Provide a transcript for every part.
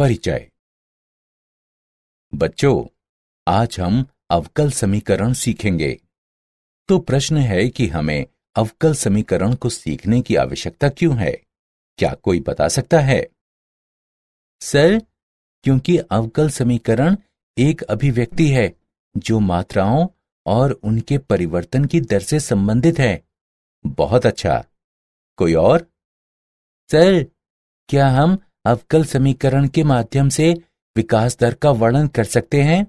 परिचय। बच्चों, आज हम अवकल समीकरण सीखेंगे। तो प्रश्न है कि हमें अवकल समीकरण को सीखने की आवश्यकता क्यों है? क्या कोई बता सकता है? सर, क्योंकि अवकल समीकरण एक अभिव्यक्ति है जो मात्राओं और उनके परिवर्तन की दर से संबंधित है। बहुत अच्छा। कोई और? सर, क्या हम अवकल समीकरण के माध्यम से विकास दर का वर्णन कर सकते हैं?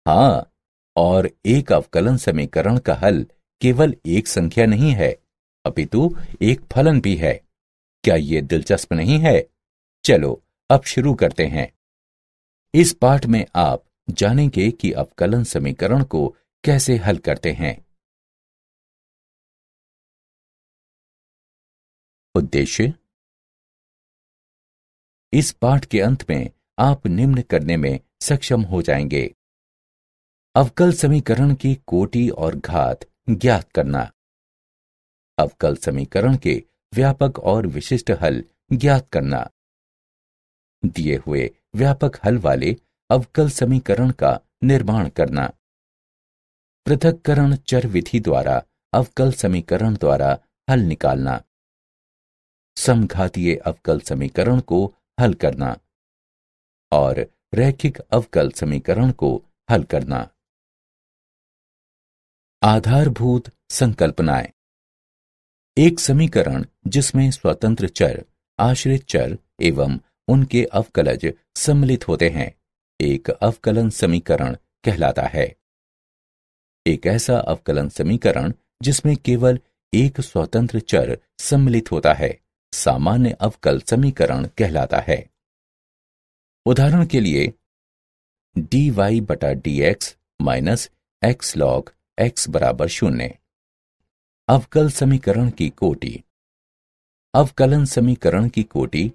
हाँ, और एक अवकलन समीकरण का हल केवल एक संख्या नहीं है, अपितु एक फलन भी है। क्या यह दिलचस्प नहीं है? चलो अब शुरू करते हैं। इस पाठ में आप जानेंगे कि अवकलन समीकरण को कैसे हल करते हैं। उद्देश्य। इस पाठ के अंत में आप निम्न करने में सक्षम हो जाएंगे। अवकल समीकरण की कोटि और घात ज्ञात करना। अवकल समीकरण के व्यापक और विशिष्ट हल ज्ञात करना। दिए हुए व्यापक हल वाले अवकल समीकरण का निर्माण करना। पृथक्करण चर विधि द्वारा अवकल समीकरण द्वारा हल निकालना। समघातीय अवकल समीकरण को हल करना और रैखिक अवकल समीकरण को हल करना। आधारभूत संकल्पनाएं। एक समीकरण जिसमें स्वतंत्र चर, आश्रित चर एवं उनके अवकलज सम्मिलित होते हैं, एक अवकलन समीकरण कहलाता है। एक ऐसा अवकलन समीकरण जिसमें केवल एक स्वतंत्र चर सम्मिलित होता है, सामान्य अवकल समीकरण कहलाता है। उदाहरण के लिए dy बटा dx minus x log x बराबर 0। अवकल समीकरण की कोटि। अवकलन समीकरण की कोटि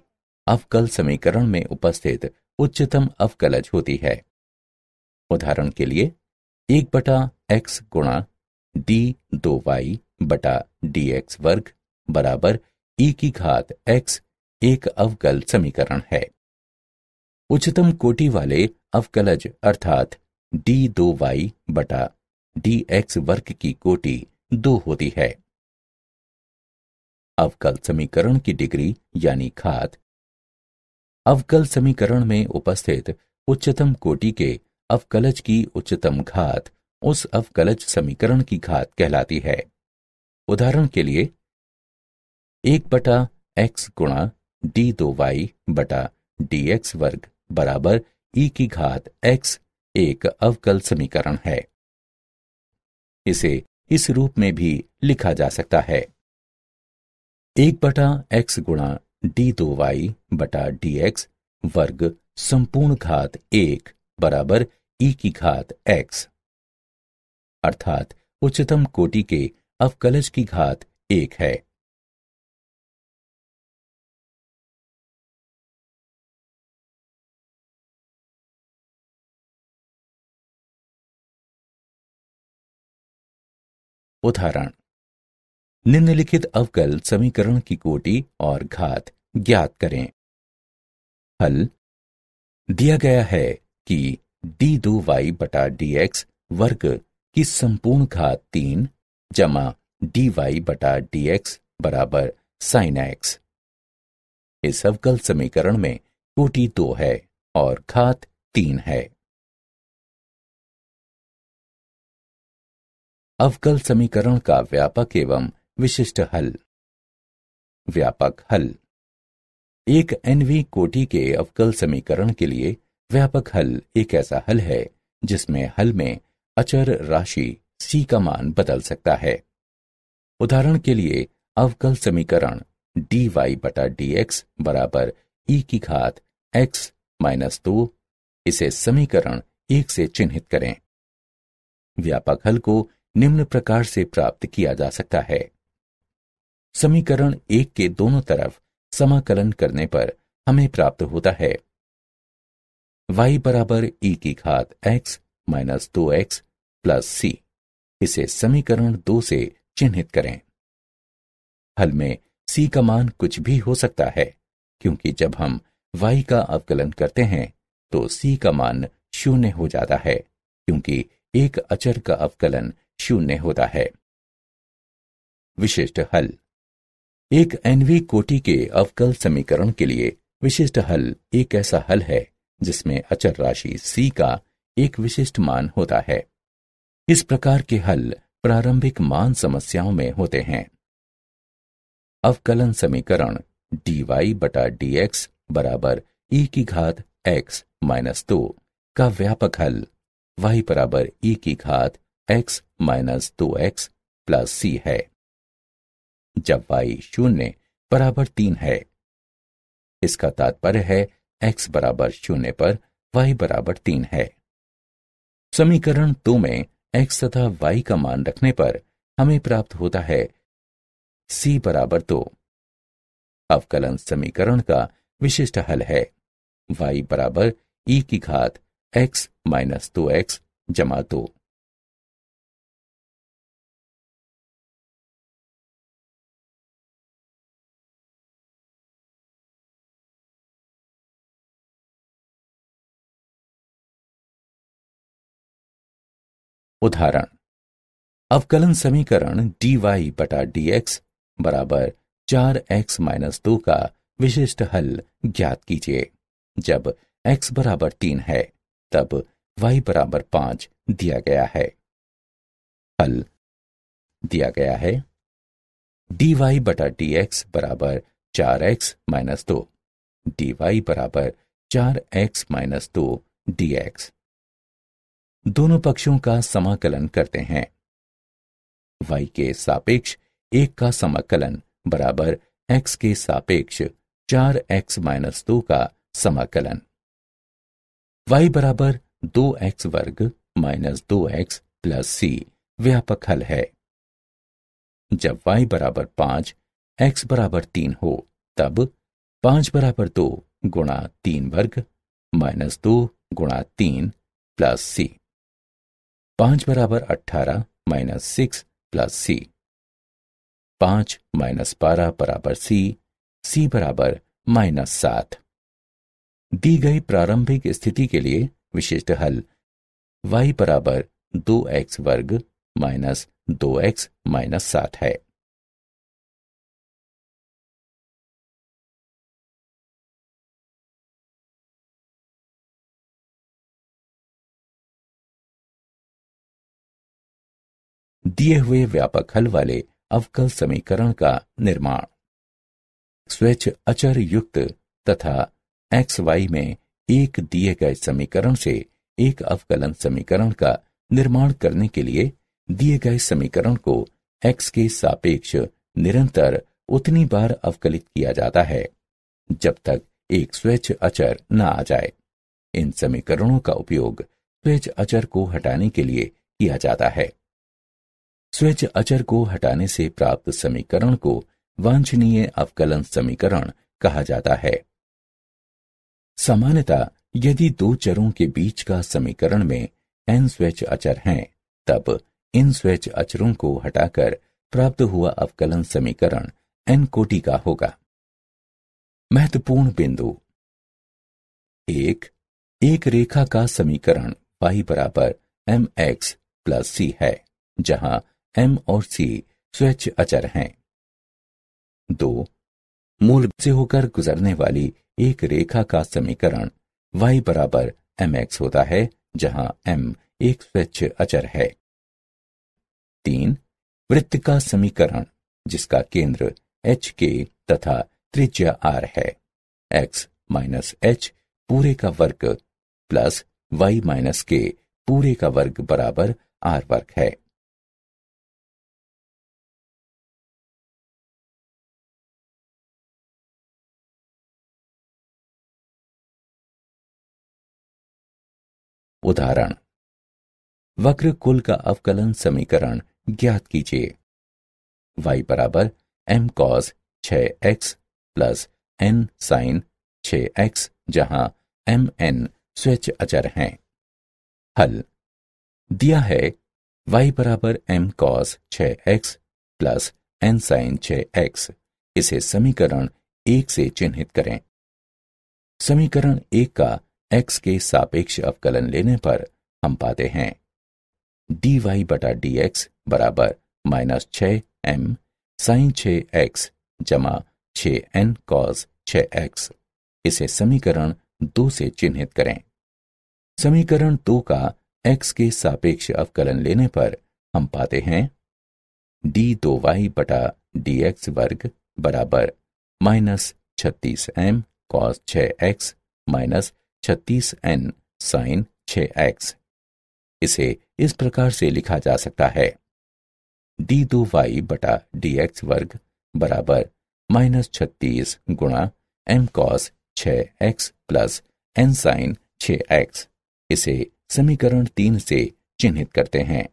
अवकल समीकरण में उपस्थित उच्चतम अवकलज होती है। उदाहरण के लिए 1 बटा x गुणा d2y बटा dx वर्ग बराबर e की घात x एक अवकल समीकरण है। उच्चतम कोटि वाले अवकलज अर्थात d2y बटा dx वर्ग की कोटि 2 होती है। अवकल समीकरण की डिग्री यानी घात। अवकल समीकरण में उपस्थित उच्चतम कोटि के अवकलज की उच्चतम घात उस अवकलज समीकरण की घात कहलाती है। उदाहरण के लिए 1 बटा x गुणा d2y बटा dx वर्ग बराबर e की घात x एक अवकल समीकरण है। इसे इस रूप में भी लिखा जा सकता है। 1 बटा x गुणा d2y बटा dx वर्ग संपूर्ण घात 1 बराबर e की घात x, अर्थात उच्चतम कोटि के अवकलज की घात 1 है। उदाहरण। निम्नलिखित अवकल समीकरण की कोटि और घात ज्ञात करें। हल। दिया गया है कि d2y बटा dx वर्ग की संपूर्ण घात 3 जमा dy बटा dx बराबर sin x। इस अवकल समीकरण में कोटि 2 है और घात 3 है। अवकल समीकरण का व्यापक एवं विशिष्ट हल। व्यापक हल। एक nवीं कोटि के अवकल समीकरण के लिए व्यापक हल एक ऐसा हल है जिसमें हल में अचर राशि c का मान बदल सकता है। उदाहरण के लिए अवकल समीकरण dy बटा dx बराबर e की घात x माइनस 2, इसे समीकरण 1 से चिन्हित करें। व्यापक हल को निम्न प्रकार से प्राप्त किया जा सकता है। समीकरण 1 के दोनों तरफ समाकलन करने पर हमें प्राप्त होता है y बराबर e की घात x minus 2x plus c। इसे समीकरण 2 से चिन्हित करें। हल में c का मान कुछ भी हो सकता है, क्योंकि जब हम y का अवकलन करते हैं तो c का मान 0 हो जाता है, क्योंकि एक अचर का अवकलन 0 होता है। विशिष्ट हल। एक nवीं कोटि के अवकल समीकरण के लिए विशिष्ट हल एक ऐसा हल है जिसमें अचर राशि c का एक विशिष्ट मान होता है। इस प्रकार के हल प्रारंभिक मान समस्याओं में होते हैं। अवकलन समीकरण dy बटा dx बराबर e की घात x माइनस 2 का व्यापक हल y बराबर e की घात x minus 2x plus c है। जब y 0 बराबर 3 है, इसका तात्पर्य है x बराबर 0 पर y बराबर 3 है। समीकरण 2 में x तथा y का मान रखने पर हमें प्राप्त होता है c बराबर 2। अवकलन समीकरण का विशिष्ट हल है y बराबर e की घात x माइनस 2x जमा 2। उदाहरण। अवकलन समीकरण dy बटा dx बराबर 4x माइनस 2 का विशिष्ट हल ज्ञात कीजिए। जब x बराबर 3 है तब y बराबर 5 दिया गया है। हल दिया गया है dy बटा dx बराबर 4x माइनस 2, dy बराबर 4x माइनस 2 dx। दोनों पक्षों का समाकलन करते हैं। y के सापेक्ष 1 का समाकलन बराबर x के सापेक्ष 4x माइनस 2 का समाकलन। y बराबर 2x वर्ग माइनस 2x प्लस c व्यापक हल है। जब y बराबर 5, x बराबर 3 हो तब 5 बराबर 2 गुणा 3 वर्ग माइनस 2 गुणा 3 प्लस c। 5 बराबर 18 माइनस 6 प्लस c। 5 माइनस 12 बराबर c बराबर माइनस 7। दी गई प्रारंभिक स्थिति के लिए विशिष्ट हल y बराबर 2x वर्ग माइनस 2x माइनस 7 है। दिए हुए व्यापक हल वाले अवकल समीकरण का निर्माण। स्वेच्छ अचर युक्त तथा xy में एक दिए गए समीकरण से एक अवकलन समीकरण का निर्माण करने के लिए दिए गए समीकरण को x के सापेक्ष निरंतर उतनी बार अवकलित किया जाता है जब तक एक स्वेच्छ अचर न आ जाए। इन समीकरणों का उपयोग स्वेच्छ अचर को हटाने के लिए किया जाता है। स्वेच्छ अचर को हटाने से प्राप्त समीकरण को वांछनीय अवकलन समीकरण कहा जाता है। सामान्यतः यदि दो चरों के बीच का समीकरण में n स्वेच्छ अचर हैं, तब इन स्वेच्छ अचरों को हटाकर प्राप्त हुआ अवकलन समीकरण n कोटि का होगा। महत्वपूर्ण बिंदु। एक रेखा का समीकरण y बराबर mx प्लस c है, जहां m और c स्वेच्छ अचर हैं। 2. मूल से होकर गुजरने वाली एक रेखा का समीकरण y बराबर mx होता है, जहां m एक स्वेच्छ अचर है। 3. वृत्त का समीकरण जिसका केंद्र h k तथा त्रिज्या r है। x माइनस h पूरे का वर्ग प्लस y माइनस k पूरे का वर्ग बराबर r वर्ग है। उदाहरण। वक्र कुल का अवकलन समीकरण ज्ञात कीजिए। y बराबर m cos 6x plus n sin 6x, जहां m n स्वेच्छ अचर हैं। हल दिया है y बराबर m cos 6x plus n sin 6x। इसे समीकरण 1 से चिन्हित करें। समीकरण 1 का x के सापेक्ष अवकलन लेने पर हम पाते हैं dy बटा dx बराबर -6m sin 6x जमा 6n cos 6x। इसे समीकरण 2 से चिन्हित करें। समीकरण 2 का x के सापेक्ष अवकलन लेने पर हम पाते हैं d2y बटा dx वर्ग बराबर -36m cos 6x minus 36n sin 6x। इसे इस प्रकार से लिखा जा सकता है d2y बटा dx वर्ग बराबर -36 गुणा m cos 6x plus n sin 6x। इसे समीकरण 3 से चिन्हित करते हैं।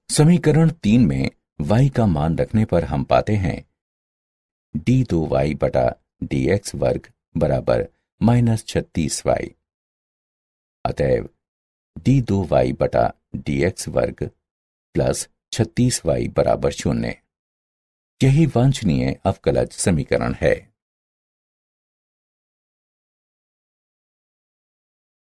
समीकरण 3 में y का मान रखने पर हम पाते हैं d2y बटा dx वर्ग बराबर -36y। अतएव d2y बटा dx वर्ग प्लस 36y बराबर 0। यही वांछनीय अवकलज समीकरण है।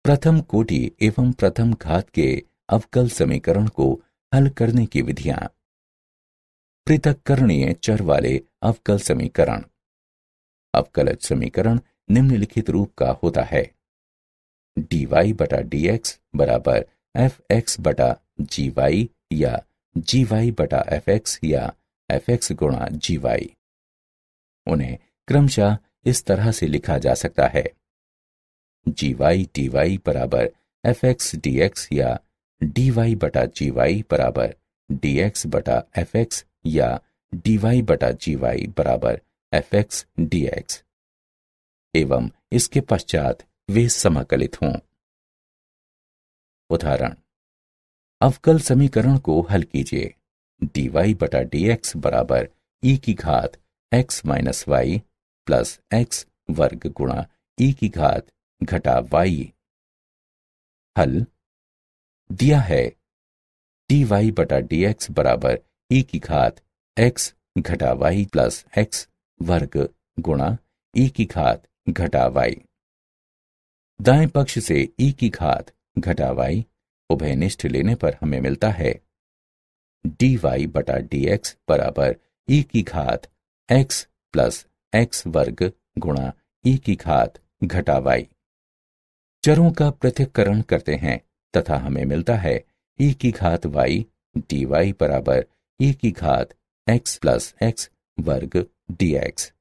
प्रथम कोटि एवं प्रथम घात के अवकल समीकरण को हल करने की विधियां। पृथक्करणीय चर वाले अवकल समीकरण। अवकलज समीकरण निम्नलिखित रूप का होता है dy बटा dx बराबर fx बटा gy या gy बटा fx या fx गुणा gy। उन्हें क्रमशः इस तरह से लिखा जा सकता है gy dy बराबर fx dx या dy बटा gy बराबर dx बटा fx या dy बटा gy बराबर fx dx एवं इसके पश्चात वे समाकलित हों। उदाहरण, अवकल समीकरण को हल कीजिए। dy बटा dx बराबर e की घात x minus y plus x वर्ग गुणा e की घात घटा y। हल दिया है dy बटा dx बराबर e की घात x घटा y प्लस x वर्ग गुणा e की घात घटा y। दाएं पक्ष से e की घात घटा y उभयनिष्ठ लेने पर हमें मिलता है dy बटा dx बराबर e की घात x प्लस x वर्ग गुणा e की घात घटा y। चरों का पृथक्करण करते हैं तथा हमें मिलता है e की घात y dy बराबर e की घात x प्लस x वर्ग dx।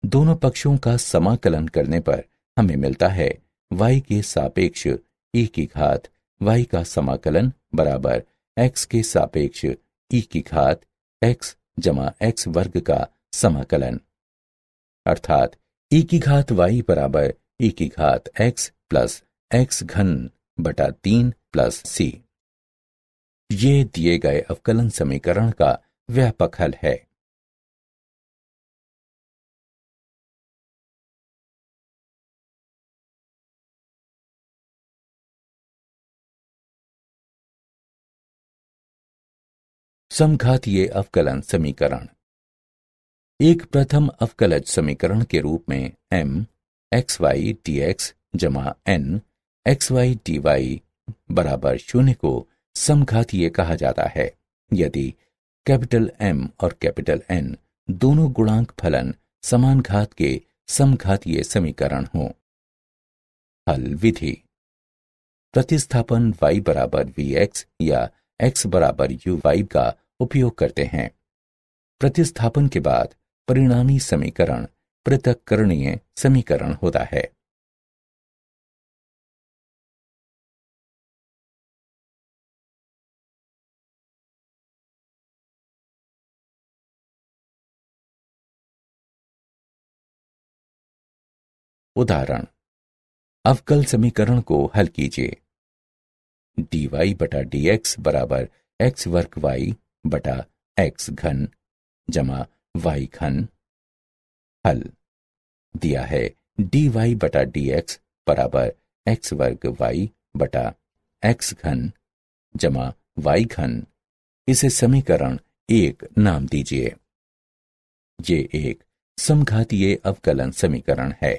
दोनों पक्षों का समाकलन करने पर हमें मिलता है y के सापेक्ष e की घात y का समाकलन बराबर x के सापेक्ष e की घात x जमा x वर्ग का समाकलन, अर्थात e की घात y बराबर e की घात x प्लस x घन बटा 3 प्लस c। ये दिए गए अवकलन समीकरण का व्यापक हल है। समघातीय अवकलन समीकरण। एक प्रथम अवकलज समीकरण के रूप में m xy dx जमा n xy dy बराबर 0 को समघातीय कहा जाता है यदि कैपिटल M और कैपिटल N दोनों गुणांक फलन समान घात के समघातीय समीकरण हों। हल विधि। प्रतिस्थापन y बराबर vx या x बराबर uy का उपयोग करते हैं। प्रतिस्थापन के बाद परिणामी समीकरण पृथक्करणीय समीकरण होता है। उदाहरण, अवकल समीकरण को हल कीजिए। dy बटा dx बराबर x वर्ग y बटा x घन जमा y घन। हल दिया है dy बटा dx बराबर x वर्ग y बटा x घन जमा y घन। इसे समीकरण 1 नाम दीजिए। ये एक समघातीय अवकलन समीकरण है।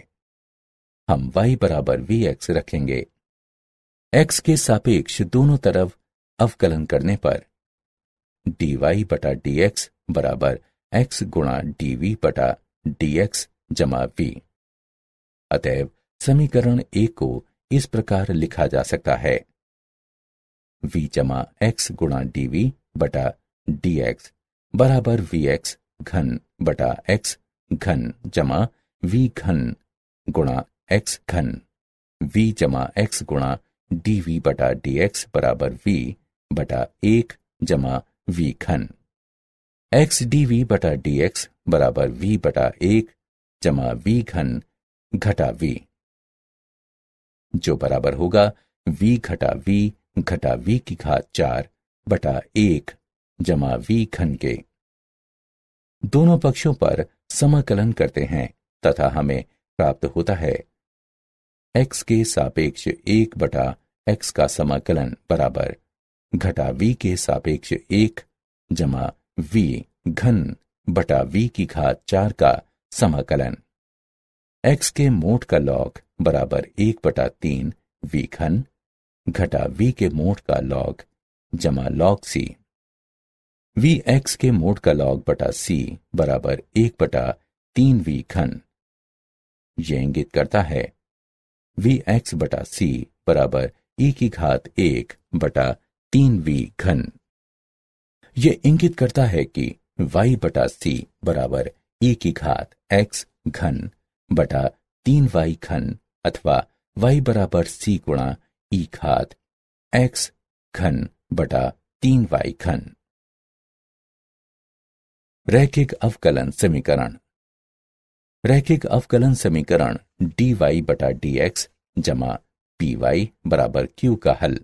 हम y बराबर vx रखेंगे। x के सापेक्ष दोनों तरफ अवकलन करने पर dy बटा dx बराबर x गुणा dv बटा dx जमा v। अतएव समीकरण 1 को इस प्रकार लिखा जा सकता है, v जमा x गुणा dv बटा dx बराबर vx घन बटा x घन जमा v घन गुणा x घन, v जमा x गुणा dv बटा dx बराबर v बटा 1 जमा v घन, x dv बटा dx बराबर v बटा 1 जमा v घन घटा v, जो बराबर होगा v घटा v की घात 4 बटा 1 जमा v घन के। दोनों पक्षों पर समाकलन करते हैं तथा हमें प्राप्त होता है x के सापेक्ष 1 बटा x का समाकलन बराबर घटा v के सापेक्ष 1 जमा v घन बटा v की घात 4 का समाकलन। x के मोड का लॉग बराबर 1 बटा 3 v घन घटा v के मोड का लॉग जमा लॉग c। v x के मोड का लॉग बटा c बराबर 1 बटा 3 v घन। यह इंगित करता है v x बटा c बराबर e की घात 1 बटा 3 v घन। यह इंगित करता है कि y बटा c बराबर e की घात x घन बटा 3 y घन अथवा y बराबर c गुणा e घात x घन बटा 3 y घन। रैखिक अवकलन समीकरण। रैखिक अवकलन समीकरण dy बटा dx जमा py बराबर q का हल,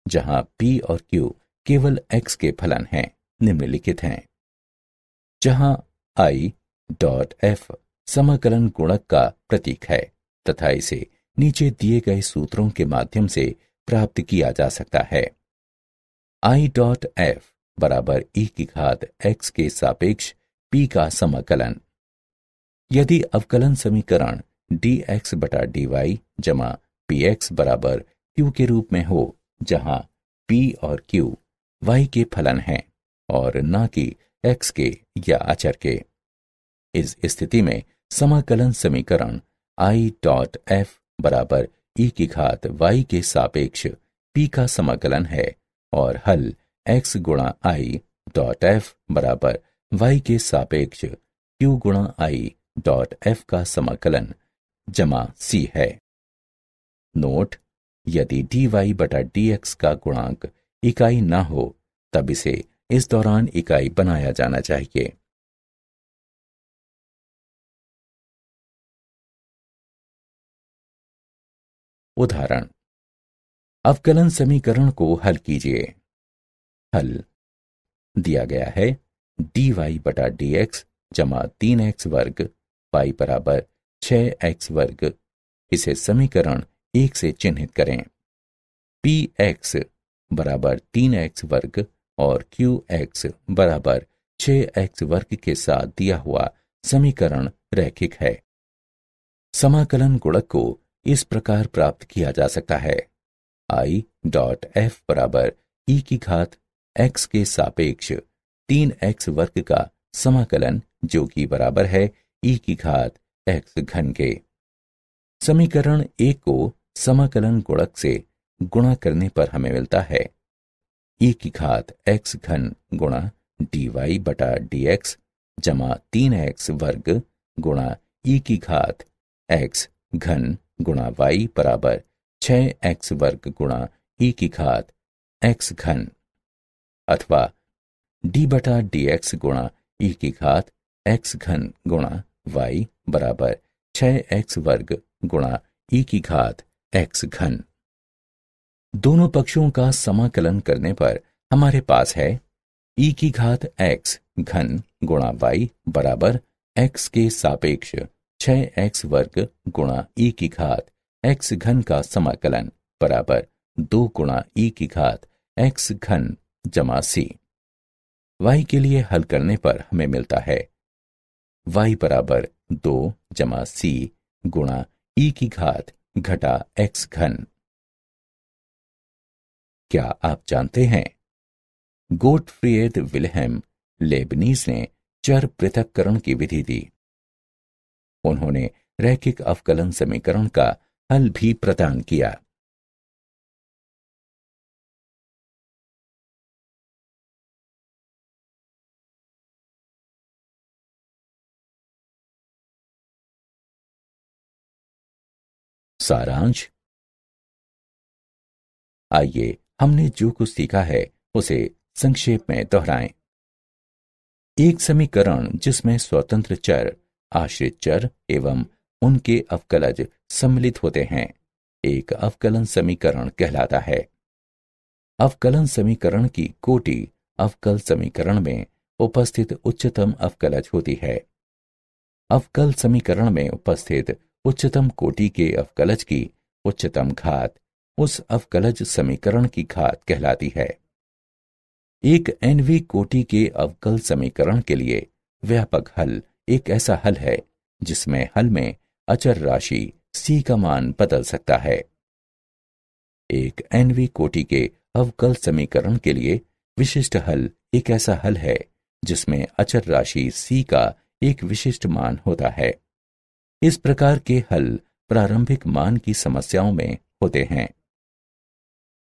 जहां p और q केवल x के फलन हैं, निम्नलिखित हैं। जहां i डॉट f समाकलन गुणक का प्रतीक है तथा इसे नीचे दिए गए सूत्रों के माध्यम से प्राप्त किया जा सकता है। i डॉट f बराबर e की घात x के सापेक्ष p का समाकलन। यदि अवकलन समीकरण dx बटा dy जमा px बराबर q के रूप में हो, जहां p और q y के फलन हैं और न कि x के या अचर के, इस स्थिति में समाकलन समीकरण i डॉट f बराबर e की घात y के सापेक्ष p का समाकलन है और हल x गुणा i डॉट f बराबर y के सापेक्ष q गुणा i डॉट f का समाकलन जमा c है। नोट: यदि dy बटा dx का गुणांक इकाई न हो तब इसे इस दौरान इकाई बनाया जाना चाहिए। उदाहरण: अवकलन समीकरण को हल कीजिए। हल दिया गया है dy बटा dx जमा 3x वर्ग y बराबर 6x वर्ग। इसे समीकरण 1 से चिन्हित करें। px बराबर 3x वर्ग और qx बराबर 6x वर्ग के साथ दिया हुआ समीकरण रैखिक है। समाकलन गुणक को इस प्रकार प्राप्त किया जा सकता है, i डॉट f बराबर e की घात x के सापेक्ष 3x वर्ग का समाकलन, जो कि बराबर है e की घात x घन के। समीकरण 1 को समाकलन गुणक से गुणा करने पर हमें मिलता है e की घात x घन गुणा dy बटा dx जमा 3x वर्ग गुणा e की घात x घन गुणा y बराबर 6x वर्ग गुणा e की घात x घन, अथवा d बटा dx गुणा e की घात x घन गुणा y बराबर 6x वर्ग गुणा e की घात x घन। दोनों पक्षों का समाकलन करने पर हमारे पास है e की घात x घन गुणा y बराबर x के सापेक्ष 6x वर्ग गुणा e की घात x घन का समाकलन बराबर 2 गुणा e की घात x घन जमा c। y के लिए हल करने पर हमें मिलता है y बराबर 2 जमा c गुणा ई की घात घटा एक्स घन। क्या आप जानते हैं, गोटफ्रीड विल्हेम लेबनीज ने चर पृथक्करण की विधि दी। उन्होंने रैखिक अवकलन समीकरण का हल भी प्रदान किया। सारांश। आइए हमने जो कुछ सीखा है उसे संक्षेप में दोहराएं। एक समीकरण जिसमें स्वतंत्र चर, आश्रित चर एवं उनके अवकलज सम्मिलित होते हैं, एक अवकलन समीकरण कहलाता है। अवकलन समीकरण की कोटि अवकल समीकरण में उपस्थित उच्चतम अवकलज होती है। अवकल समीकरण में उपस्थित उच्चतम कोटि के अवकलज की उच्चतम घात उस अवकलज समीकरण की घात कहलाती है। एक nवीं कोटि के अवकल समीकरण के लिए व्यापक हल एक ऐसा हल है जिसमें हल में अचर राशि c का मान बदल सकता है। एक nवीं कोटि के अवकल समीकरण के लिए विशिष्ट हल एक ऐसा हल है जिसमें अचर राशि c का एक विशिष्ट मान होता है। इस प्रकार के हल प्रारंभिक मान की समस्याओं में होते हैं।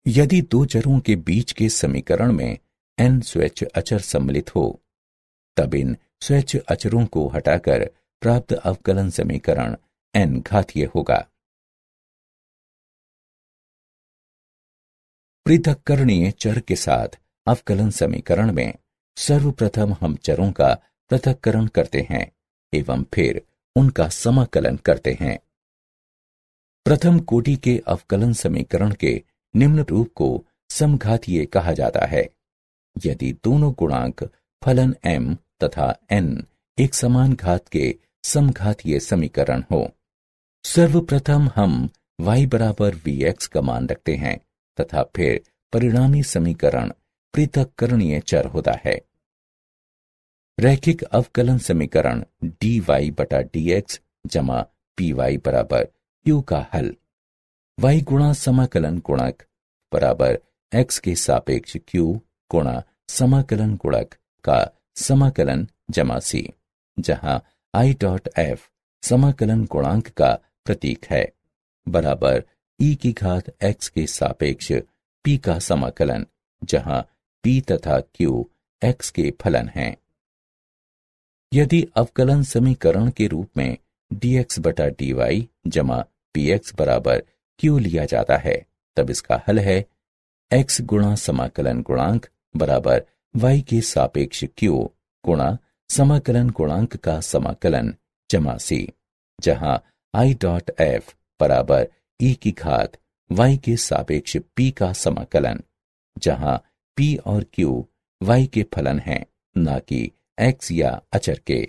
यदि दो चरों के बीच के समीकरण में n स्वैच्छ अचर सम्मिलित हो, तब इन स्वैच्छ अचरों को हटाकर प्राप्त अवकलन समीकरण n घातीय होगा। पृथक्करणीय चर के साथ अवकलन समीकरण में सर्वप्रथम हम चरों का पृथक्करण करते हैं एवं फिर उनका समाकलन करते हैं। प्रथम कोटि के अवकलन समीकरण के निम्न रूप को समघातीय कहा जाता है यदि दोनों गुणांक फलन m तथा n एक समान घात के समघातीय समीकरण हो। सर्वप्रथम हम y बराबर vx का मान रखते हैं तथा फिर परिणामी समीकरण पृथक्करणीय चर होता है। रैखिक अवकलन समीकरण dy बटा dx जमा py बराबर q का हल y गुणा समाकलन गुणक बराबर x के सापेक्ष q गुणा समाकलन गुणक का समाकलन जमा c, जहां i डॉट f समाकलन गुणांक का प्रतीक है, बराबर e की घात x के सापेक्ष p का समाकलन, जहां p तथा q x के फलन हैं। यदि अवकलन समीकरण के रूप में dx बटा dy जमा px बराबर q लिया जाता है, तब इसका हल है x गुणा समाकलन गुणांक बराबर y के सापेक्ष q गुणा समाकलन गुणांक का समाकलन जमा c, जहां i डॉट f बराबर e की घात y के सापेक्ष p का समाकलन, जहां p और q y के फलन हैं, न कि x या अचर के।